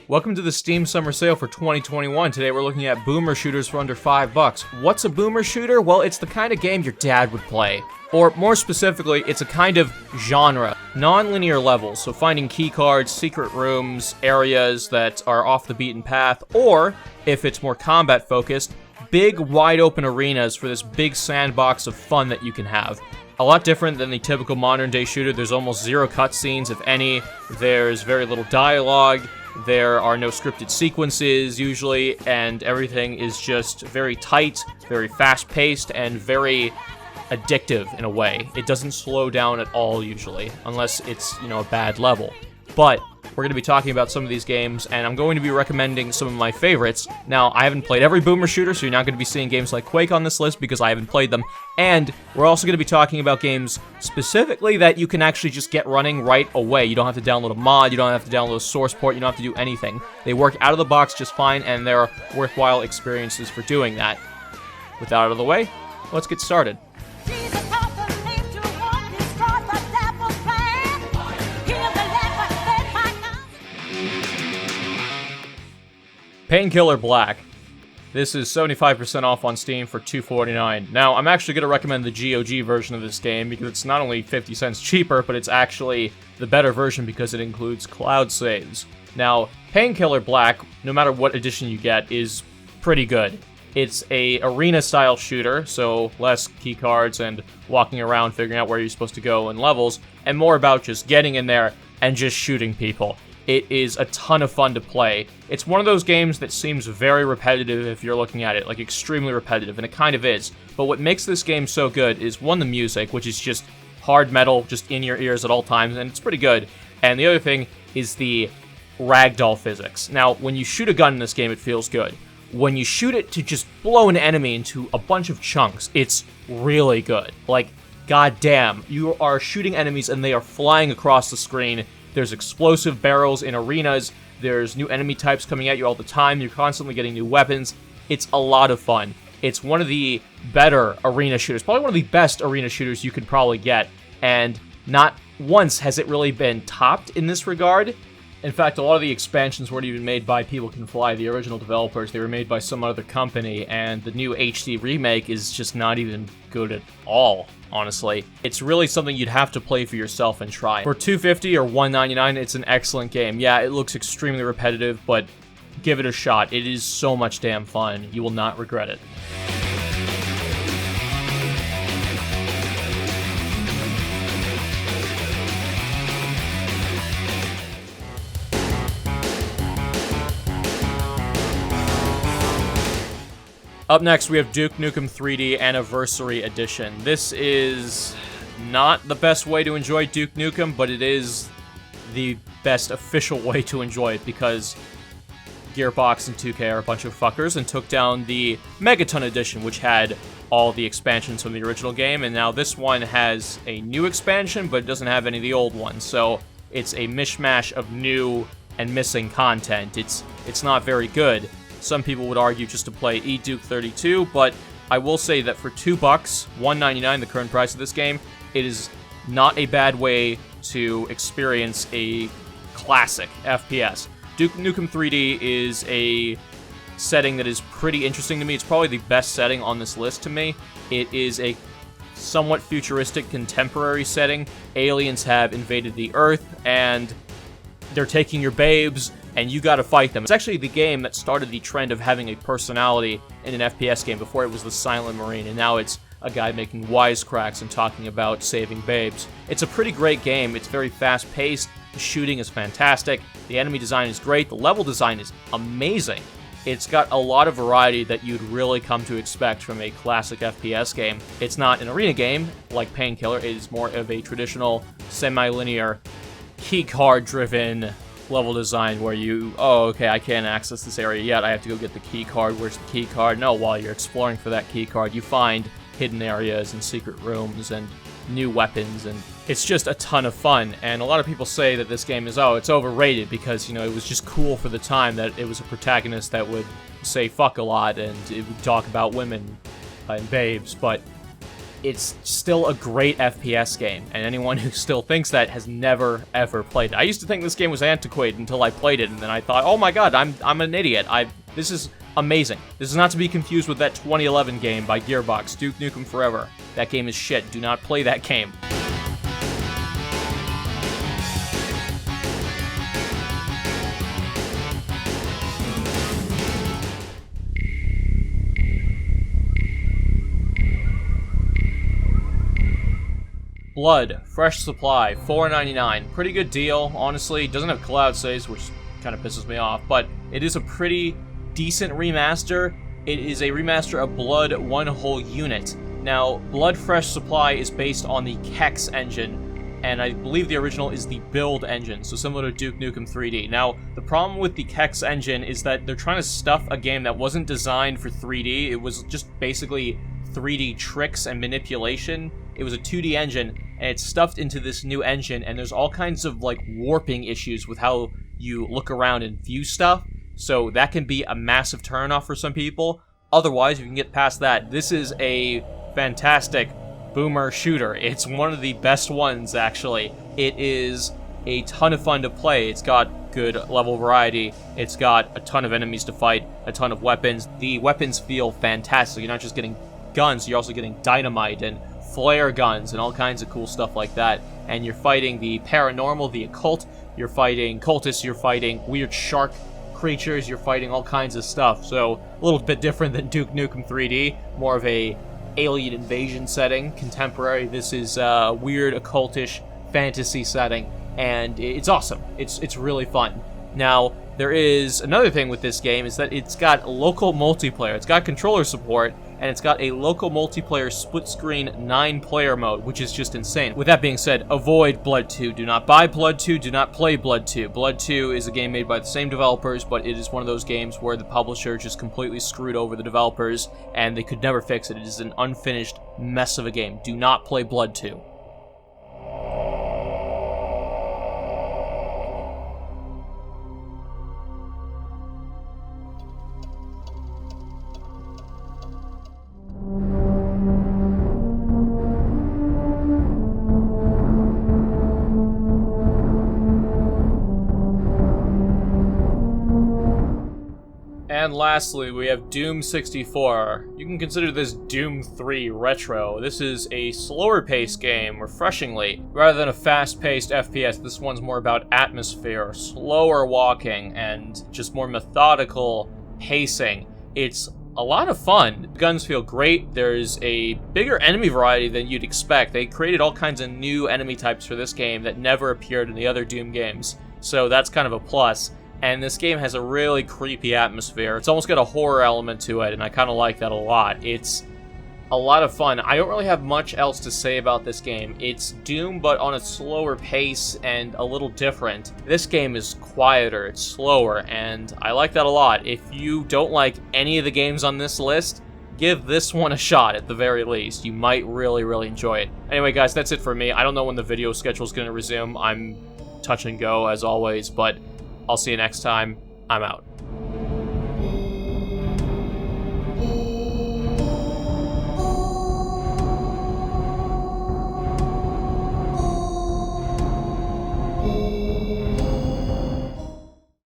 Welcome to the Steam Summer Sale for 2021. Today we're looking at boomer shooters for under $5. What's a boomer shooter? Well, it's the kind of game your dad would play. Or more specifically, it's a kind of genre. Non-linear levels, so finding key cards, secret rooms, areas that are off the beaten path, or, if it's more combat focused, big wide open arenas for this big sandbox of fun that you can have. A lot different than the typical modern day shooter. There's almost zero cutscenes, if any. There's very little dialogue. There are no scripted sequences, usually, and everything is just very tight, very fast-paced, and very addictive in a way. It doesn't slow down at all, usually, unless it's, a bad level. But we're going to be talking about some of these games, and I'm going to be recommending some of my favorites. Now, I haven't played every boomer shooter, so you're not going to be seeing games like Quake on this list because I haven't played them. And we're also going to be talking about games specifically that you can actually just get running right away. You don't have to download a mod, you don't have to download a source port, you don't have to do anything. They work out of the box just fine, and they're worthwhile experiences for doing that. With that out of the way, let's get started. Painkiller Black. This is 75% off on Steam for $2.49. Now, I'm actually going to recommend the GOG version of this game because it's not only 50 cents cheaper, but it's actually the better version because it includes cloud saves. Now, Painkiller Black, no matter what edition you get, is pretty good. It's a arena-style shooter, so less key cards and walking around figuring out where you're supposed to go in levels, and more about just getting in there and just shooting people. It is a ton of fun to play. It's one of those games that seems very repetitive if you're looking at it, like extremely repetitive, and it kind of is. But what makes this game so good is, one, the music, which is just hard metal, just in your ears at all times, and it's pretty good. And the other thing is the ragdoll physics. Now, when you shoot a gun in this game, it feels good. When you shoot it to just blow an enemy into a bunch of chunks, it's really good. Like, goddamn, you are shooting enemies and they are flying across the screen. There's explosive barrels in arenas. There's new enemy types coming at you all the time. You're constantly getting new weapons. It's a lot of fun. It's one of the better arena shooters. Probably one of the best arena shooters you could probably get. And not once has it really been topped in this regard. In fact, a lot of the expansions weren't even made by People Can Fly, the original developers. They were made by some other company, and the new HD remake is just not even good at all, honestly. It's really something you'd have to play for yourself and try. For $2.50 or $1.99, it's an excellent game. Yeah, it looks extremely repetitive, but give it a shot. It is so much damn fun. You will not regret it. Up next, we have Duke Nukem 3D Anniversary Edition. This is not the best way to enjoy Duke Nukem, but it is the best official way to enjoy it because Gearbox and 2K are a bunch of fuckers and took down the Megaton Edition, which had all the expansions from the original game, and now this one has a new expansion, but it doesn't have any of the old ones, so it's a mishmash of new and missing content. It's not very good. Some people would argue just to play eDuke 32, but I will say that for $2, $1.99, the current price of this game, it is not a bad way to experience a classic FPS. Duke Nukem 3D is a setting that is pretty interesting to me. It's probably the best setting on this list to me. It is a somewhat futuristic contemporary setting. Aliens have invaded the Earth, and they're taking your babes, and you gotta fight them. It's actually the game that started the trend of having a personality in an FPS game. Before it was the Silent Marine, and now it's a guy making wisecracks and talking about saving babes. It's a pretty great game. It's very fast-paced. The shooting is fantastic. The enemy design is great. The level design is amazing. It's got a lot of variety that you'd really come to expect from a classic FPS game. It's not an arena game like Painkiller. It is more of a traditional, semi-linear, keycard-driven level design where okay, I can't access this area yet. I have to go get the key card. Where's the key card? No, while you're exploring for that key card, you find hidden areas and secret rooms and new weapons, and it's just a ton of fun. And a lot of people say that this game is, it's overrated because, it was just cool for the time that it was a protagonist that would say fuck a lot and it would talk about women and babes, but it's still a great FPS game, and anyone who still thinks that has never, ever played it. I used to think this game was antiquated until I played it, and then I thought, oh my god, I'm an idiot. This is amazing. This is not to be confused with that 2011 game by Gearbox, Duke Nukem Forever. That game is shit. Do not play that game. Blood, fresh supply, $4.99. Pretty good deal, honestly. Doesn't have cloud saves, which kind of pisses me off, but it is a pretty decent remaster. It is a remaster of Blood One Whole Unit. Now, Blood Fresh Supply is based on the Kex engine, and I believe the original is the Build engine, so similar to Duke Nukem 3D. Now, the problem with the Kex engine is that they're trying to stuff a game that wasn't designed for 3D. It was just basically 3D tricks and manipulation. It was a 2D engine, and it's stuffed into this new engine, and there's all kinds of, like, warping issues with how you look around and view stuff, so that can be a massive turnoff for some people. Otherwise, if you can get past that, this is a fantastic boomer shooter. It's one of the best ones, actually. It is a ton of fun to play. It's got good level variety. It's got a ton of enemies to fight, a ton of weapons. The weapons feel fantastic. You're not just getting guns, you're also getting dynamite and flare guns and all kinds of cool stuff like that. And you're fighting the paranormal, the occult, you're fighting cultists, you're fighting weird shark creatures, you're fighting all kinds of stuff. So a little bit different than Duke Nukem 3D, more of a alien invasion setting, contemporary. This is a weird occultish fantasy setting, and it's awesome. It's really fun. Now, there is another thing with this game, is that it's got local multiplayer. It's got controller support, and it's got a local multiplayer split-screen 9-player mode, which is just insane. With that being said, avoid Blood 2. Do not buy Blood 2. Do not play Blood 2. Blood 2 is a game made by the same developers, but it is one of those games where the publisher just completely screwed over the developers, and they could never fix it. It is an unfinished mess of a game. Do not play Blood 2. And lastly, we have Doom 64. You can consider this Doom 3 Retro. This is a slower-paced game, refreshingly. Rather than a fast-paced FPS, this one's more about atmosphere, slower walking, and just more methodical pacing. It's a lot of fun. The guns feel great. There's a bigger enemy variety than you'd expect. They created all kinds of new enemy types for this game that never appeared in the other Doom games, so that's kind of a plus. And this game has a really creepy atmosphere. It's almost got a horror element to it, and I kind of like that a lot. It's a lot of fun. I don't really have much else to say about this game. It's Doom, but on a slower pace and a little different. This game is quieter, it's slower, and I like that a lot. If you don't like any of the games on this list, give this one a shot at the very least. You might really, really enjoy it. Anyway, guys, that's it for me. I don't know when the video schedule is going to resume. I'm touch and go, as always, but I'll see you next time. I'm out.